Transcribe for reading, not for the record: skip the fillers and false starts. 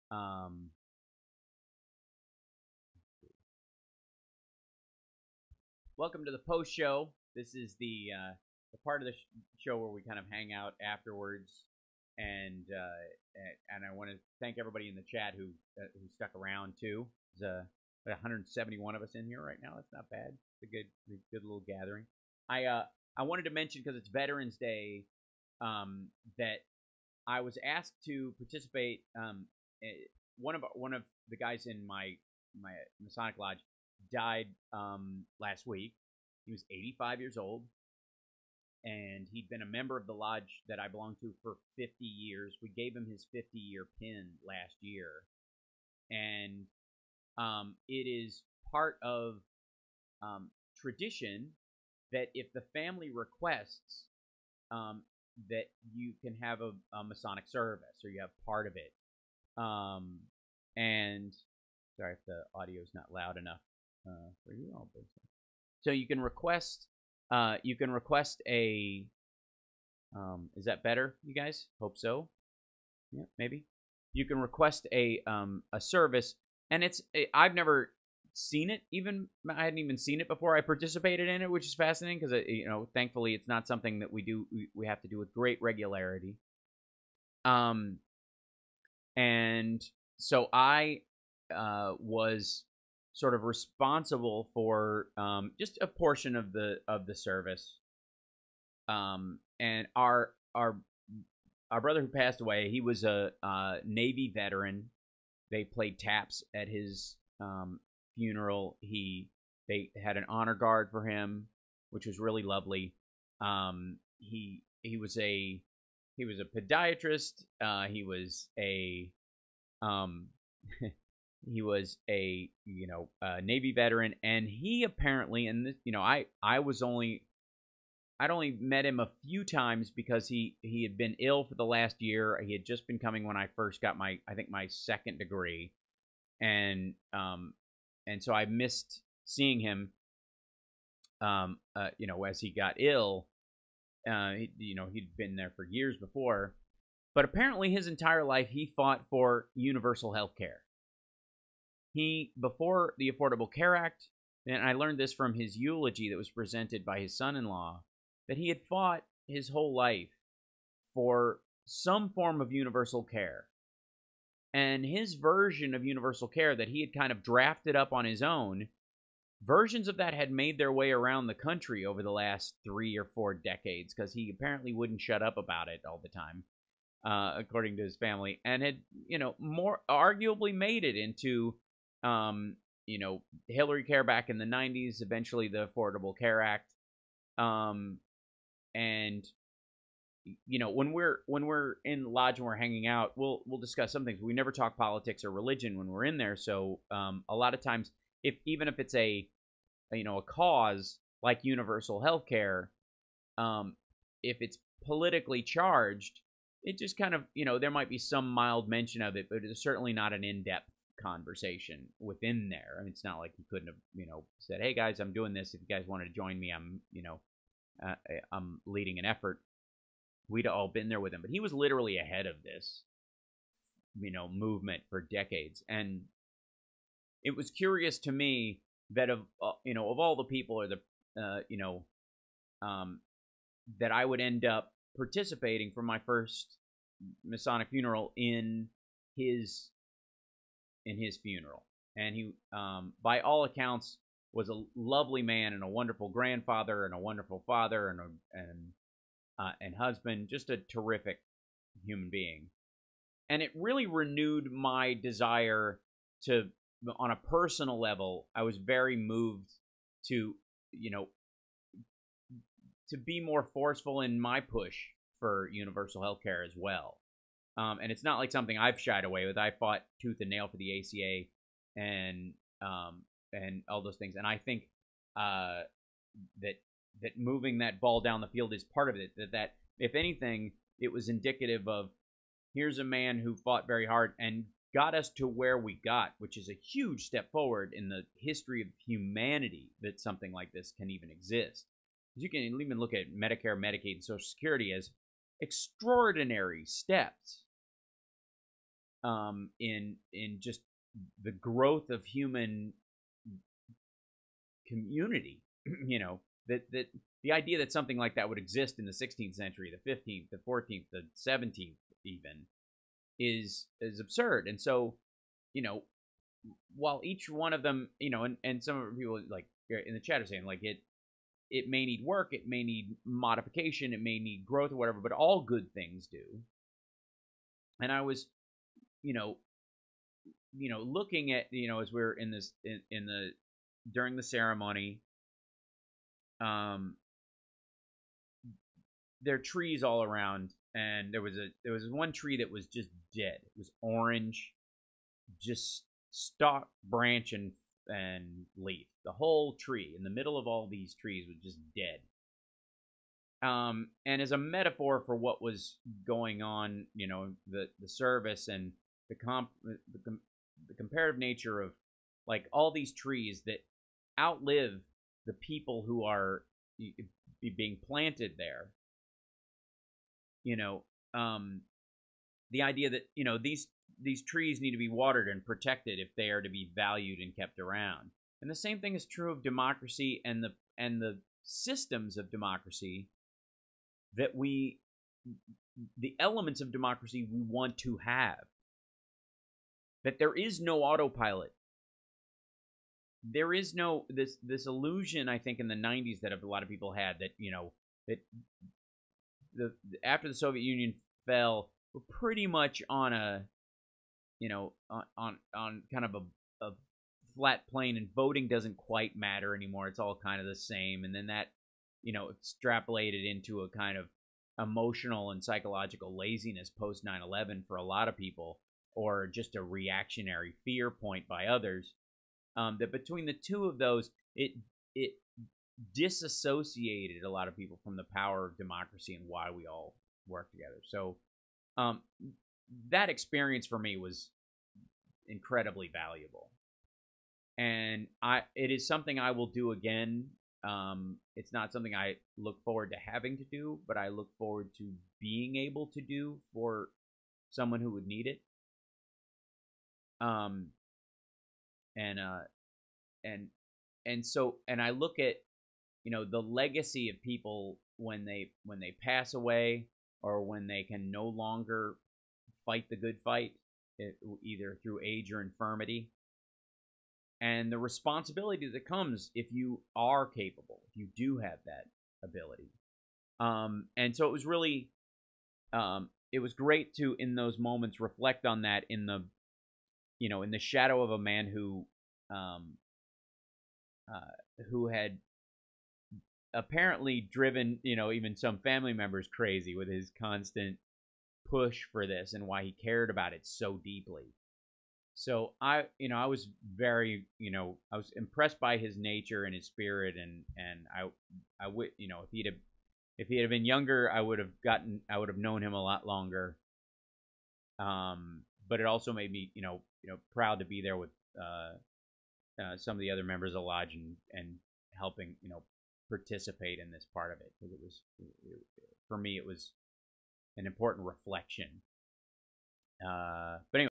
Um, Welcome to the post show. This is the part of the show where we kind of hang out afterwards, and I want to thank everybody in the chat who stuck around too. There's like 171 of us in here right now. That's not bad. It's a good little gathering. I wanted to mention, because it's Veterans Day, that I was asked to participate. One of the guys in my Masonic lodge died last week. He was 85 years old, and he'd been a member of the lodge that I belonged to for 50 years. We gave him his 50-year pin last year, and it is part of tradition that if the family requests, that you can have a Masonic service, or you have part of it. And sorry if the audio is not loud enough for you all. So you can request a. Is that better, you guys? Hope so. Yeah, maybe. You can request a service, and I've never seen it. I hadn't even seen it before I participated in it, which is fascinating because thankfully it's not something that we have to do with great regularity. And so I was sort of responsible for just a portion of the service. And our brother who passed away, he was a Navy veteran. They played taps at his funeral. They had an honor guard for him, which was really lovely. He was a podiatrist. He was a he was a Navy veteran, and he apparently, and I'd only met him a few times because he had been ill for the last year. He had just been coming when I first got my second degree, and so I missed seeing him. As he got ill, he'd been there for years before, but apparently his entire life he fought for universal health care. Before the Affordable Care Act, and I learned this from his eulogy that was presented by his son-in-law, that he had fought his whole life for some form of universal care. And his version of universal care that he had kind of drafted up on his own, versions of that had made their way around the country over the last 3 or 4 decades, because he apparently wouldn't shut up about it all the time, according to his family, and had, more arguably made it into, Hillary Care back in the 90s, eventually the Affordable Care Act. And when we're in lodge and we're hanging out, we'll discuss some things. We never talk politics or religion when we're in there. So a lot of times, even if it's a cause like universal health care, if it's politically charged, it just kind of, there might be some mild mention of it, but it's certainly not an in-depth conversation within there. I mean, it's not like he couldn't have, said, "Hey guys, I'm doing this. If you guys wanted to join me, I'm leading an effort." We'd all been there with him, but he was literally ahead of this, movement for decades. And it was curious to me that of all the people, or that I would end up participating for my first Masonic funeral in his funeral. And he, by all accounts, was a lovely man and a wonderful grandfather and a wonderful father and husband, just a terrific human being. And it really renewed my desire to, on a personal level, I was very moved to, to be more forceful in my push for universal health care as well. And it's not like something I've shied away with. I fought tooth and nail for the ACA and all those things. And I think that moving that ball down the field is part of it. That if anything, it was indicative of, here's a man who fought very hard and got us to where we got, which is a huge step forward in the history of humanity, that something like this can even exist. You can even look at Medicare, Medicaid, and Social Security as extraordinary steps. in just the growth of human community. You know, that the idea that something like that would exist in the 16th century, the 15th, the 14th, the 17th, even is absurd. And so, you know, while each one of them, you know, and some of the people like in the chat are saying like it may need work, it may need modification, it may need growth or whatever, but all good things do. And I was, you know, looking at, you know, as we're in this in the during the ceremony, there are trees all around, and there was one tree that was just dead. It was orange, just stalk, branch, and leaf. The whole tree in the middle of all these trees was just dead. And as a metaphor for what was going on, you know, the service and the comparative nature of like all these trees that outlive the people who are being planted there. You know, the idea that, you know, these trees need to be watered and protected if they are to be valued and kept around. And the same thing is true of democracy and the systems of democracy that the elements of democracy we want to have. That there is no autopilot. There is no this illusion, I think, in the 90s that a lot of people had that, you know, that after the Soviet Union fell, we're pretty much on a, you know, on kind of a flat plane, and voting doesn't quite matter anymore. It's all kind of the same. And then that, you know, extrapolated into a kind of emotional and psychological laziness post 9/11 for a lot of people, or just a reactionary fear point by others. That between the two of those, it disassociated a lot of people from the power of democracy and why we all work together. So that experience for me was incredibly valuable, and it is something I will do again. It's not something I look forward to having to do, but I look forward to being able to do for someone who would need it. And I look at, you know, the legacy of people when they pass away, or when they can no longer fight the good fight, either through age or infirmity, and the responsibility that comes if you are capable, if you do have that ability. And so it was really, it was great to, in those moments, reflect on that in the, you know, in the shadow of a man who had apparently driven, you know, even some family members crazy with his constant push for this and why he cared about it so deeply. So I was very, you know, I was impressed by his nature and his spirit, and I would, you know, if he had been younger, I would have known him a lot longer. But it also made me, you know, proud to be there with some of the other members of the lodge and helping, you know, participate in this part of it, because for me, it was an important reflection. But anyway.